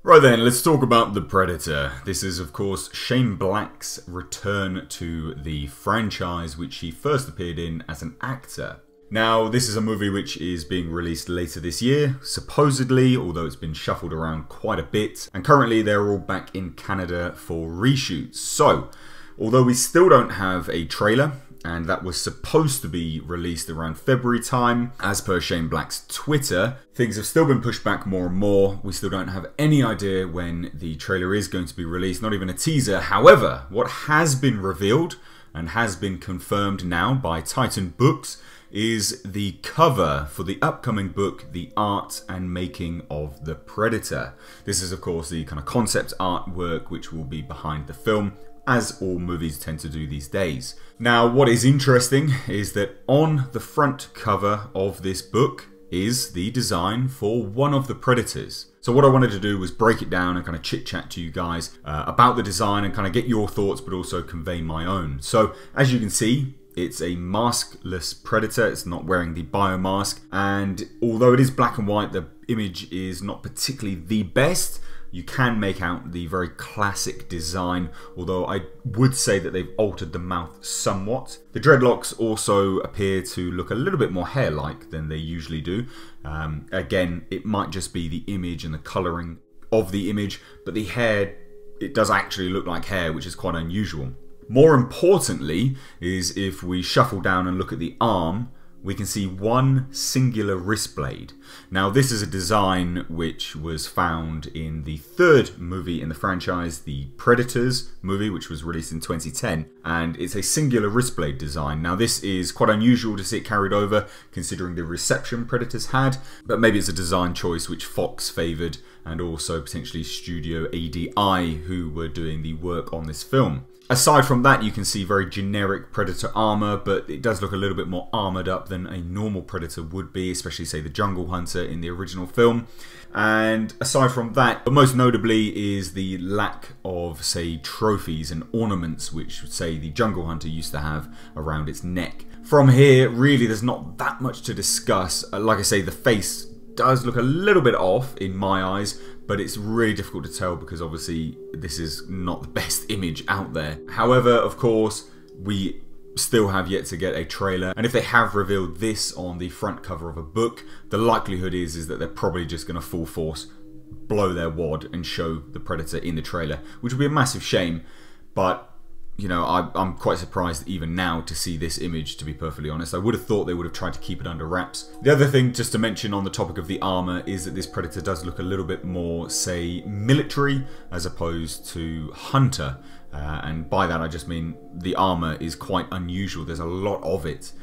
Right then, let's talk about The Predator. This is, of course, Shane Black's return to the franchise, which he first appeared in as an actor. Now, this is a movie which is being released later this year, supposedly, although it's been shuffled around quite a bit. And currently, they're all back in Canada for reshoots. So, although we still don't have a trailer, and that was supposed to be released around February time, as per Shane Black's Twitter, things have still been pushed back more and more. We still don't have any idea when the trailer is going to be released, not even a teaser. However, what has been revealed and has been confirmed now by Titan Books is the cover for the upcoming book, The Art and Making of the Predator. This is, of course, the kind of concept artwork which will be behind the film, as all movies tend to do these days. Now, what is interesting is that on the front cover of this book is the design for one of the Predators. So what I wanted to do was break it down and kind of chit-chat to you guys about the design and kind of get your thoughts, but also convey my own. So, as you can see, it's a maskless Predator. It's not wearing the biomask, and although it is black and white, the image is not particularly the best. You can make out the very classic design, although I would say that they've altered the mouth somewhat. The dreadlocks also appear to look a little bit more hair-like than they usually do. Again, it might just be the image and the colouring of the image, but the hair, it does actually look like hair, which is quite unusual. More importantly is if we shuffle down and look at the arm, we can see one singular wrist blade. Now, this is a design which was found in the third movie in the franchise, the Predators movie, which was released in 2010, and it's a singular wrist blade design. Now, this is quite unusual to see it carried over, considering the reception Predators had, but maybe it's a design choice which Fox favoured, and also potentially Studio ADI, who were doing the work on this film. Aside from that, you can see very generic Predator armor, but it does look a little bit more armored up than a normal Predator would be, especially, say, the Jungle Hunter in the original film. And aside from that, but most notably is the lack of, say, trophies and ornaments, which, say, the Jungle Hunter used to have around its neck. From here, really, there's not that much to discuss. Like I say, the face does look a little bit off in my eyes, but it's really difficult to tell because obviously this is not the best image out there. However, of course, we still have yet to get a trailer, and if they have revealed this on the front cover of a book, the likelihood is that they're probably just going to full force blow their wad and show the Predator in the trailer, which would be a massive shame. But you know, I'm quite surprised even now to see this image, to be perfectly honest. I would have thought they would have tried to keep it under wraps. The other thing just to mention on the topic of the armor is that this Predator does look a little bit more, say, military as opposed to hunter. And by that I just mean the armor is quite unusual. There's a lot of it.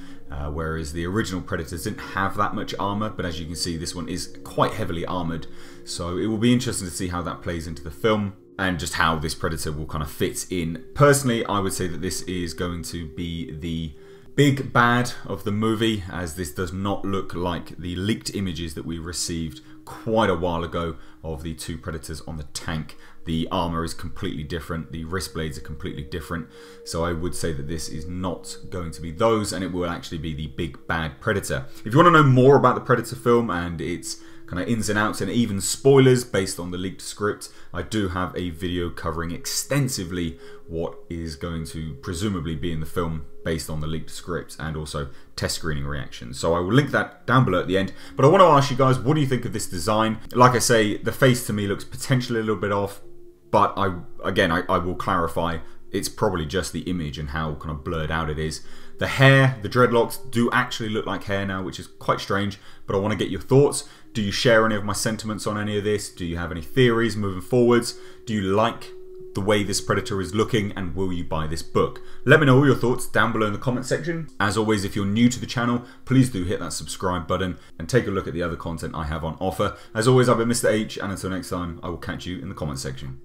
Whereas the original Predators didn't have that much armor, but as you can see, this one is quite heavily armored. So it will be interesting to see how that plays into the film, and just how this Predator will kind of fit in. Personally, I would say that this is going to be the big bad of the movie, as this does not look like the leaked images that we received quite a while ago of the two Predators on the tank. The armor is completely different, the wrist blades are completely different, so I would say that this is not going to be those, and it will actually be the big bad Predator. If you want to know more about the Predator film and its kind of ins and outs and even spoilers based on the leaked script, I do have a video covering extensively what is going to presumably be in the film based on the leaked script, and also test screening reactions. So I will link that down below at the end. But I want to ask you guys, what do you think of this design? Like I say, the face to me looks potentially a little bit off, but I will clarify, it's probably just the image and how kind of blurred out it is. The hair, the dreadlocks do actually look like hair now, which is quite strange, but I want to get your thoughts. Do you share any of my sentiments on any of this? Do you have any theories moving forwards? Do you like the way this Predator is looking, and will you buy this book? Let me know all your thoughts down below in the comment section. As always, if you're new to the channel, please do hit that subscribe button and take a look at the other content I have on offer. As always, I've been Mr. H, and until next time, I will catch you in the comment section.